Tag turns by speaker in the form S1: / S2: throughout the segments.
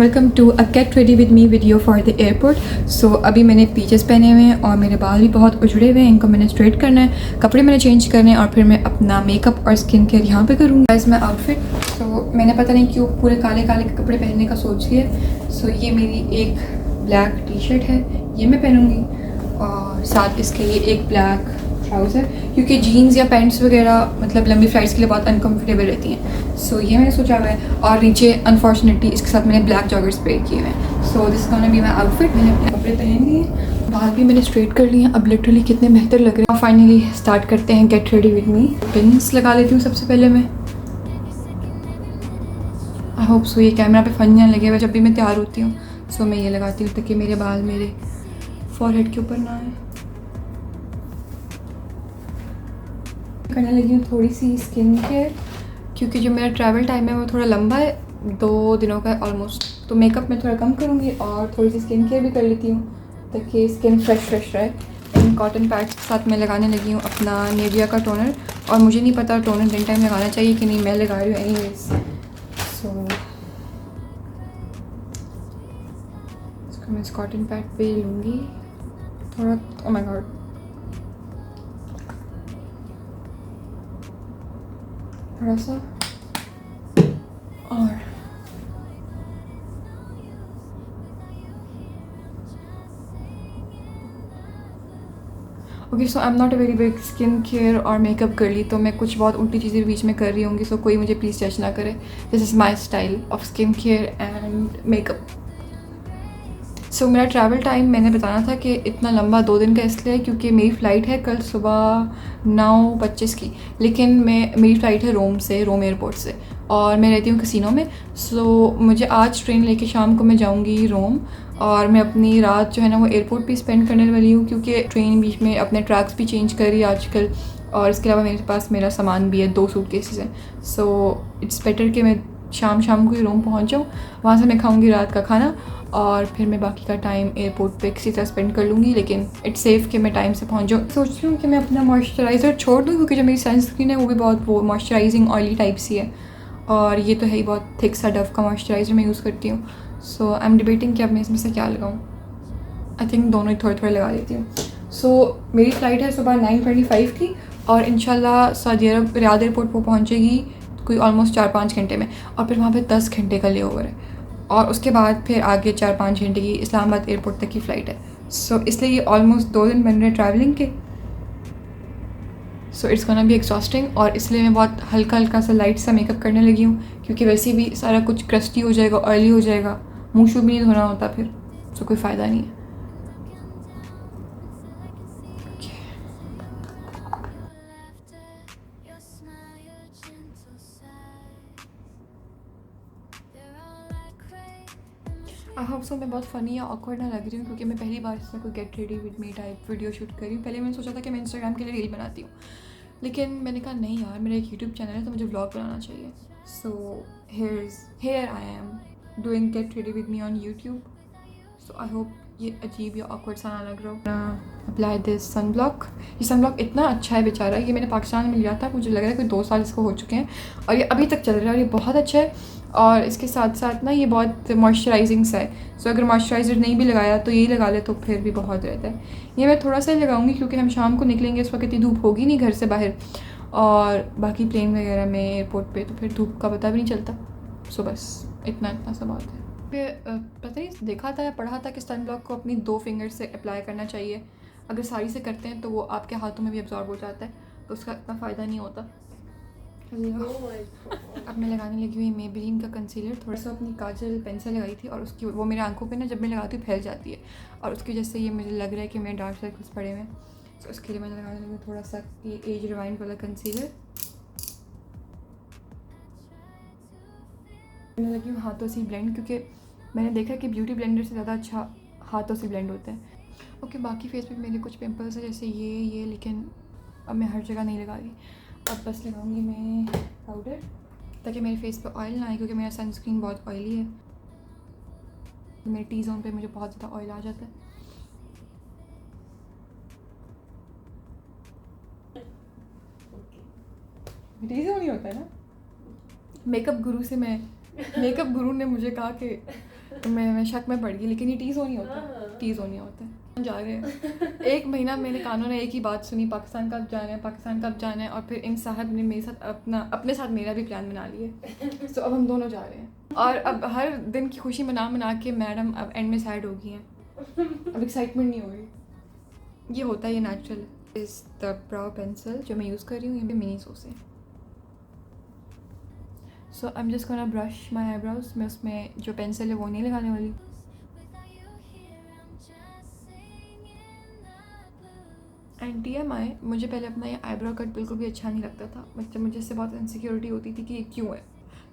S1: Welcome to a get ready with me video for the airport. So अभी मैंने peaches पहने हुए हैं और मेरे बाल भी बहुत उजड़े हुए हैं, इनको मैंने स्ट्रेट करना है, कपड़े मैंने चेंज करने हैं और फिर मैं अपना मेकअप और स्किन केयर यहाँ पे करूँगी। इसमें आउटफिट मैंने पता नहीं क्यों पूरे काले काले के कपड़े पहनने का सोच लिया। सो ये मेरी एक ब्लैक टी शर्ट है, ये मैं पहनूँगी और साथ इसके ये एक ब्लैक ट्राउज़र, क्योंकि जीन्स या पैंट्स वगैरह मतलब लंबी फ्लाइट्स के लिए बहुत अनकम्फर्टेबल रहती हैं। सो ये मैंने सोचा हुआ है और नीचे अनफॉर्चुनेटली इसके साथ मैंने ब्लैक जॉगर्स पेयर किए हुए हैं। So this gonna be my outfit. मैंने अपने कपड़े पहन लिए, बाल भी मैंने स्ट्रेट कर लिए हैं, अब लिटरली कितने बेहतर लग रहे हैं। फाइनली स्टार्ट करते हैं gate ready with me. Pins लगा लेती हूँ सबसे पहले मैं। आई होप सो ये कैमरा पे फन ना लगे हुआ जब भी मैं तैयार होती हूँ। सो मैं ये लगाती हूँ ताकि मेरे बाल मेरे फॉरहेड के ऊपर ना आए। करने लगी हूँ थोड़ी सी स्किन केयर, क्योंकि जो मेरा ट्रैवल टाइम है वो थोड़ा लंबा है, 2 दिनों का ऑलमोस्ट। तो मेकअप मैं थोड़ा कम करूँगी और थोड़ी सी स्किन केयर भी कर लेती हूँ ताकि स्किन फ्रेश रहे। इन कॉटन पैड्स के साथ मैं लगाने लगी हूँ अपना नेविया का टोनर, और मुझे नहीं पता टोनर दिन टाइम लगाना चाहिए कि नहीं, मैं लगा रही हूँ एनीवेज। सो इसको मैं इस कॉटन पैड पे लूँगी थोड़ा। ओह माय गॉड, थोड़ा सा और okay. So I am not a very big skin care और मेकअप गर्ली, तो मैं कुछ बहुत उल्टी चीज़ें बीच में कर रही होंगी। सो कोई मुझे प्लीज़ जज ना करे। This is my style of skin care and makeup. So मेरा ट्रैवल टाइम मैंने बताना था कि इतना लंबा 2 दिन का इसलिए क्योंकि मेरी फ़्लाइट है कल सुबह 9:25 की, लेकिन मेरी फ़्लाइट है रोम से, रोम एयरपोर्ट से, और मैं रहती हूँ कैसीनो में। सो मुझे आज ट्रेन लेके शाम को मैं जाऊँगी रोम, और मैं अपनी रात जो है ना वो एयरपोर्ट पे स्पेंड करने वाली हूँ, क्योंकि ट्रेन बीच में अपने ट्रैक्स भी चेंज कर रही है आजकल, और इसके अलावा मेरे पास मेरा सामान भी है, 2 सूटकेसेस हैं। सो इट्स बेटर कि मैं शाम को ही रोम पहुँच जाऊँ, वहाँ से मैं खाऊँगी रात का खाना और फिर मैं बाकी का टाइम एयरपोर्ट पे किसी तरह स्पेंड कर लूँगी, लेकिन इट्स सेफ़ कि मैं टाइम से पहुँच जाऊँ। सोच रही हूँ कि मैं अपना मॉइस्चराइज़र छोड़ दूँ, क्योंकि जो मेरी सनस्क्रीन है वो भी बहुत वो मॉइस्चराइजिंग ऑयली टाइप सी है, और ये तो है ही बहुत थिक सा डव का मॉइस्चराइज़र मैं यूज़ करती हूँ। सो आई एम डिबेटिंग कि अब मैं इसमें से क्या लगाऊँ। आई थिंक दोनों ही थोड़े लगा लेती हूँ। सो मेरी फ़्लाइट है सुबह 9:25 की, और इंशाल्लाह सऊदी अरब रियाद एयरपोर्ट पर पहुँचेगी कोई ऑलमोस्ट 4-5 घंटे में, और फिर वहाँ पे 10 घंटे का ले ओवर है, और उसके बाद फिर आगे 4-5 घंटे की इस्लामाबाद एयरपोर्ट तक की फ़्लाइट है। सो इसलिए ये ऑलमोस्ट 2 दिन बन रहे ट्रैवलिंग के। So it's gonna be exhausting, और इसलिए मैं बहुत हल्का सा लाइट सा मेकअप करने लगी हूँ, क्योंकि वैसे भी सारा कुछ क्रस्टी हो जाएगा, ऑयली हो जाएगा, मुँह शू भी नहीं धोना होता फिर, सो कोई फ़ायदा नहीं है। आई होप सो मैं बहुत फ़नी या ऑकवर्ड ना लग रही हूँ, क्योंकि मैं पहली बार इसमें कोई gate ready with me type video shoot कर रही हूँ। पहले मैंने सोचा था कि मैं इंस्टाग्राम के लिए रील बनाती हूँ, लेकिन मैंने कहा नहीं यार, मेरा एक यूट्यूब चैनल है तो मुझे व्लॉग बनाना चाहिए। So here I am doing get ready with me on YouTube. So I hope ये अजीब या ऑकवर्ड सा ना लग रहा हो। Apply this sunblock. ये सन ब्लॉक इतना अच्छा है बेचारा, ये मैंने पाकिस्तान में लिया था, मुझे लग रहा है कि 2 साल इसको हो चुके हैं और ये अभी तक चल रहा है, और ये बहुत अच्छा है। और इसके साथ साथ ना ये बहुत मॉइस्चराइजिंग सा है। सो अगर मॉइस्चराइज़र नहीं भी लगाया तो यही लगा ले तो फिर भी बहुत रहता है। ये मैं थोड़ा सा ही लगाऊंगी क्योंकि हम शाम को निकलेंगे, इस वक्त इतनी धूप होगी नहीं घर से बाहर, और बाकी प्लेन वगैरह में एयरपोर्ट पे तो फिर धूप का पता भी नहीं चलता। सो बस इतना सा बात है। फिर पता नहीं देखा था या पढ़ा था कि सन ब्लॉक को अपनी 2 फिंगर से अप्लाई करना चाहिए। अगर साड़ी से करते हैं तो वो आपके हाथों में भी एब्जॉर्ब हो जाता है, तो उसका इतना फ़ायदा नहीं होता। अब मैं लगाने लगी हुई मेबेलिन का कंसीलर। थोड़ा सा अपनी काजल पेंसिल लगाई थी, और उसकी वो मेरे आंखों पे ना जब मैं लगाती हूँ फैल जाती है, और उसकी वजह से ये मुझे लग रहा है कि मेरे डार्क सर्कल्स पड़े हुए हैं। तो उसके लिए मैं लगाने लगी थोड़ा सा ये एज रिवाइंड वाला कंसीलर। मैं लगी हूँ हाथों से ब्लेंड, क्योंकि मैंने देखा कि ब्यूटी ब्लेंडर से ज़्यादा अच्छा हाथों से ब्लेंड होता है। ओके, बाकी फेस पे मेरे कुछ पिंपल्स है जैसे ये, लेकिन अब मैं हर जगह नहीं लगा रही। अब बस लगाऊंगी मैं पाउडर ताकि मेरे फेस पे ऑयल ना आए, क्योंकि मेरा सनस्क्रीन बहुत ऑयली है। मेरे टी जोन पे मुझे बहुत ज़्यादा ऑयल आ जाता है। टी जोन ही होता है ना। मेकअप गुरु ने मुझे कहा कि मैं शक में पड़ गई, लेकिन ये टीज़ होनी होता है, टीज़ होनी होता है। जा रहे हैं 1 महीना मेरे कानों ने एक ही बात सुनी, पाकिस्तान कब जाना है, पाकिस्तान कब जाना है। और फिर इन साहब ने मेरे साथ अपने साथ मेरा भी प्लान बना लिया। सो अब हम दोनों जा रहे हैं और अब हर दिन की खुशी मना के मैडम अब एंड में सैड हो गई हैं। अब एक्साइटमेंट नहीं हो रही। ये होता है, ये नेचुरल। इस द ब्राउ पेंसिल जो मैं यूज़ कर रही हूँ, ये मिनी सोस है। So I am just gonna brush my eyebrows. मैं उसमें जो पेंसिल है वो नहीं लगाने वाली। एंड TMI, मुझे पहले अपना ये आईब्रो कट बिल्कुल भी अच्छा नहीं लगता था। मतलब मुझे इससे बहुत इनसिक्योरिटी होती थी कि ये क्यों है,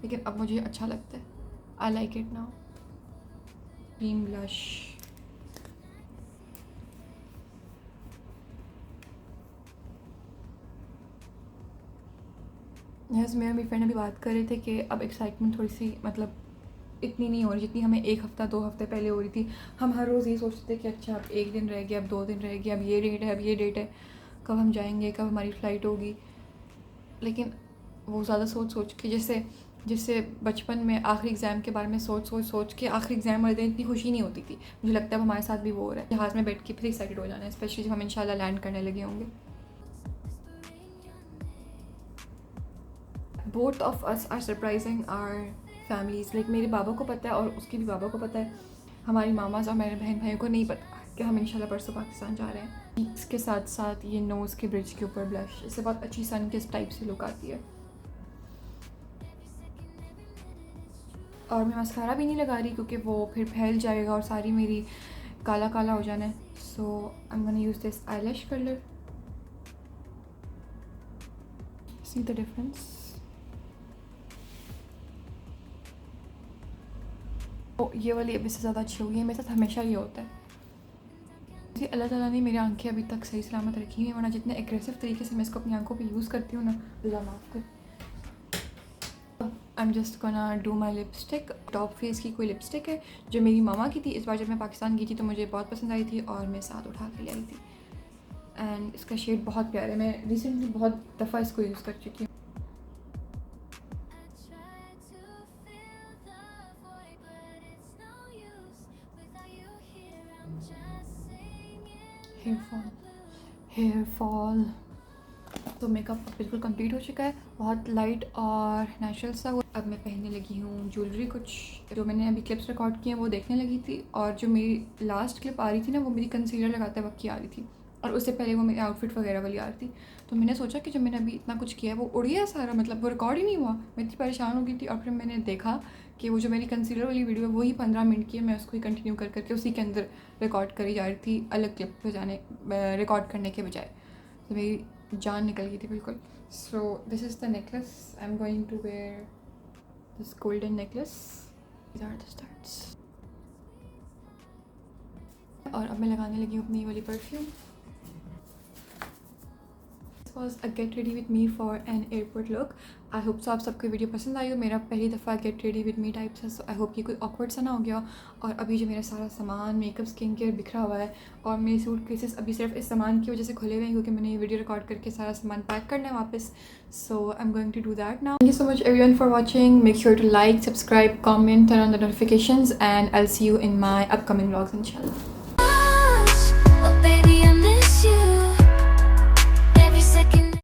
S1: लेकिन अब मुझे अच्छा लगता है। I like it now. Cream blush. Yes, मेरी फ्रेंड अभी बात कर रहे थे कि अब एक्साइटमेंट थोड़ी सी मतलब इतनी नहीं हो रही जितनी हमें 1 हफ़्ता 2 हफ़्ते पहले हो रही थी। हम हर रोज़ ये सोचते थे कि अच्छा अब 1 दिन रह गया, अब 2 दिन रह गया, अब ये डेट है, अब ये डेट है, कब हम जाएंगे, कब हमारी फ़्लाइट होगी। लेकिन वो ज़्यादा सोच के जैसे बचपन में आखिरी एग्ज़ाम के बारे में सोच के आखिरी एग्ज़ाम वाले दिन इतनी खुशी नहीं होती थी। मुझे लगता है अब हमारे साथ भी वो हो रहा है। जहाज़ में बैठ के फिर एक्साइटेड हो जाना है, स्पेशली जब हम इंशाल्लाह लैंड करने लगे होंगे। Both of us are surprising our families. Like मेरे बाबा को पता है और उसके भी बाबा को पता है। हमारी मामाज़ और मेरे बहन भाइयों को नहीं पता कि हम इंशाल्लाह परसों पाकिस्तान जा रहे हैं। इसके साथ साथ ये नोज़ के ब्रिज के ऊपर ब्लश, इससे बहुत अच्छी सन किस टाइप से लुक आती है। और मैं मस्कारा भी नहीं लगा रही क्योंकि वो फिर फैल जाएगा और सारी मेरी काला काला हो जाना है। So I am gonna use this eyelash colour. See the difference. ओ, ये वाली अभी से ज़्यादा अच्छी होगी। मेरे साथ हमेशा ये होता है। जी, अल्लाह ताला ने मेरी आंखें अभी तक सही सलामत रखी हैं, वरना जितने एग्रेसिव तरीके से मैं इसको अपनी आंखों पे यूज़ करती हूँ ना, अल्लाह माफ़ कर। आई am just gonna do my lipstick. Top face की कोई लिपस्टिक है जो मेरी मामा की थी। इस बार जब मैं पाकिस्तान गई थी तो मुझे बहुत पसंद आई थी और मैं साथ उठा के ले आई थी। एंड इसका शेड बहुत प्यारा है। मैं रिसेंटली बहुत दफ़ा इसको यूज़ कर चुकी हूँ। Hair fall. तो मेकअप बिल्कुल कंप्लीट हो चुका है, बहुत लाइट और नेचुरल सा। अब मैं पहनने लगी हूँ ज्वेलरी। कुछ जो मैंने अभी क्लिप्स रिकॉर्ड किए हैं वो देखने लगी थी, और जो मेरी लास्ट क्लिप आ रही थी ना वो मेरी कंसीलर लगाते वक्त की आ रही थी, और उससे पहले वो मेरी आउटफिट वगैरह वाली आ रही थी। तो मैंने सोचा कि जब मैंने अभी इतना कुछ किया है वो उड़ गया सारा, मतलब वो रिकॉर्ड ही नहीं हुआ। मैं इतनी परेशान हो गई थी। और फिर मैंने देखा कि वो जो मेरी कंसीलर वाली वीडियो है वही 15 मिनट की है। मैं उसको ही कंटिन्यू करके उसी के अंदर रिकॉर्ड करी जा रही थी, अलग क्लिप पे जाने रिकॉर्ड करने के बजाय। तो मेरी जान निकल गई थी बिल्कुल। So this is the necklace I am going to wear, this golden necklace. These are the starts. और अब मैं लगाने लगी हूँ अपनी वाली perfume. Was a get ready with me for an airport look. I hope so आप सबको वीडियो पसंद आई हो। मेरा पहली दफ़ा get ready with me type है, सो आई होप ये कोई ऑकवर्ड सा ना हो गया। और अभी जो मेरा सारा सामान मेकअप स्किन केयर बिखरा हुआ है, और मेरे सूट केसेस अभी सिर्फ इस सामान की वजह से खुले हुए हैं क्योंकि मैंने ये वीडियो रिकॉर्ड करके सारा सामान पैक करना है वापस। So I am going to do that now. Thank you so much everyone for watching. Make sure to like, subscribe, comment, turn on the notifications, and I will see you in my upcoming vlogs इंशाल्लाह।